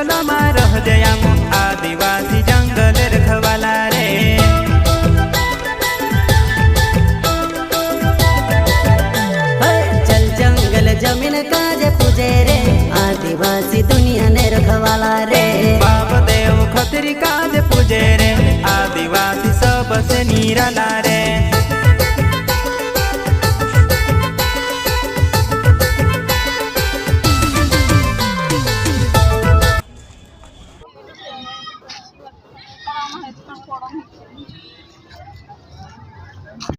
जंगल में रह जया आदिवासी जंगल रखवाला रे। चल जंगल जमीन काजे पूजे रे आदिवासी दुनिया ने रखवाला रे। बाप देव खतरी काज पूजे रे आदिवासी सबसे निराला रे। है